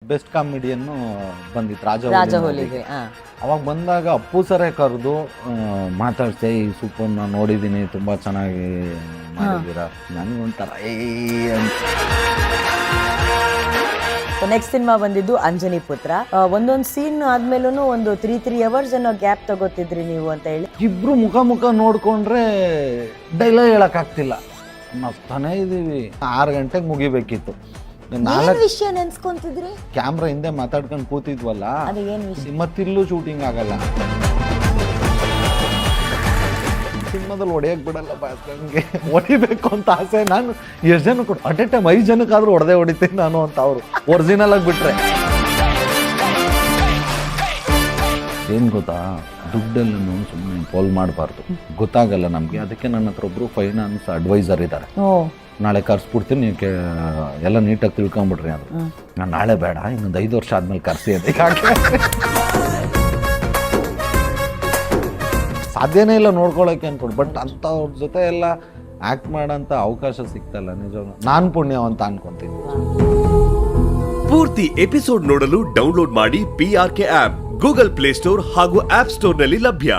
Best ಕಾಮಿಡಿಯನ್ನು ಬಂದಿತ್ತು ರಾಜಹೋಲಿಗೆ. ಅವಾಗ ಬಂದಾಗ ಅಪ್ಪು ಸರೇ ಕರೆದು ಮಾತಾಡ್ತೆ ಈ ಸೂಪರ್ನ ನೋಡಿದ್ದೀನಿ ತುಂಬಾ ಚೆನ್ನಾಗಿ ಮಾಡಿದ್ದೀರಾ ನನಗೊಂಥರ ನೆಕ್ಸ್ಟ್ ಸಿನಿಮಾ ಬಂದಿದ್ದು ಅಂಜನಿ ಪುತ್ರ. ಒಂದೊಂದು ಸೀನ್ ಆದ್ಮೇಲೂ ಒಂದು 3 hours ಏನೋ ಗ್ಯಾಪ್ ತಗೋತಿದ್ರಿ ನೀವು ಅಂತ ಹೇಳಿ. ಇಬ್ರು ಮುಖ ನೋಡ್ಕೊಂಡ್ರೆ ಡೈಲಾಗ್ ಹೇಳಕ್ ಆಗ್ತಿಲ್ಲ, ನಗ್ತಾನೆ ಇದೀವಿ. 6 ಗಂಟೆಗೆ ಮುಗಿಬೇಕಿತ್ತು. ವಿಷಯ ನೆನ್ಸ್ಕೊಂತಿದ್ರಿ? ಕ್ಯಾಮ್ರಾ ಹಿಂದೆ ಮಾತಾಡ್ಕೊಂಡು ಕೂತಿದ್ವಲ್ಲ, ಮತ್ತಿಲ್ಲೂ ಶೂಟಿಂಗ್ ಆಗಲ್ಲ. ಸಿನಿಮಾದಲ್ಲಿ ಹೊಡೆಯಕ್ ಬಿಡಲ್ಲ ಬಾಸ್ಗೆ, ಹೊಡಿಬೇಕು ಅಂತ ಆಸೆ. ನಾನು ಎಷ್ಟು ಜನ ಕೊಡು ಅಟ್ ಎ ಟೈಮ್ 5 ಜನಕ್ಕಾದ್ರೂ ಹೊಡಿತೀನಿ ನಾನು ಅಂತ ಅವರು ಒರಿಜಿನಲ್ ಆಗಿ ಬಿಟ್ರೆ. ಏನ್ ಗೊತ್ತಾ, ದುಡ್ಡನ್ನು ಸುಮ್ಮನೆ ಪೋಲ್ ಮಾಡಬಾರ್ದು, ಗೊತ್ತಾಗಲ್ಲ ನಮ್ಗೆ. ಅದಕ್ಕೆ ನನ್ನ ಹತ್ರ ಒಬ್ರು ಫೈನಾನ್ಸ್ ಅಡ್ವೈಸರ್ ಇದ್ದಾರೆ. ನಾಳೆ ಕರ್ಸ್ಬಿಡ್ತೀನಿ, ನೀವು ಎಲ್ಲ ನೀಟಾಗಿ ತಿಳ್ಕೊಂಬಿಡ್ರಿ ಅಂತ. ನಾನು ನಾಳೆ ಬೇಡ, ಇನ್ನೊಂದು 5 ವರ್ಷ ಆದ್ಮೇಲೆ ಕರ್ಸಿ ಅಂತ. ಸಾಧ್ಯನೇ ಇಲ್ಲ ನೋಡ್ಕೊಳಕ್ಕೆ ಅನ್ಕೊಂಡು, ಬಟ್ ಅಂಥವ್ರ ಜೊತೆ ಎಲ್ಲ ಆಕ್ಟ್ ಮಾಡೋಂಥ ಅವಕಾಶ ಸಿಗ್ತಲ್ಲ, ನಿಜ ನಾನು ಪುಣ್ಯವಂತ ಅನ್ಕೊಂತೀನಿ. ಪೂರ್ತಿ ಎಪಿಸೋಡ್ ನೋಡಲು ಡೌನ್ಲೋಡ್ ಮಾಡಿ PRK ಆಪ್, ಗೂಗಲ್ ಪ್ಲೇಸ್ಟೋರ್ ಹಾಗೂ ಆಪ್ ಸ್ಟೋರ್ನಲ್ಲಿ ಲಭ್ಯ.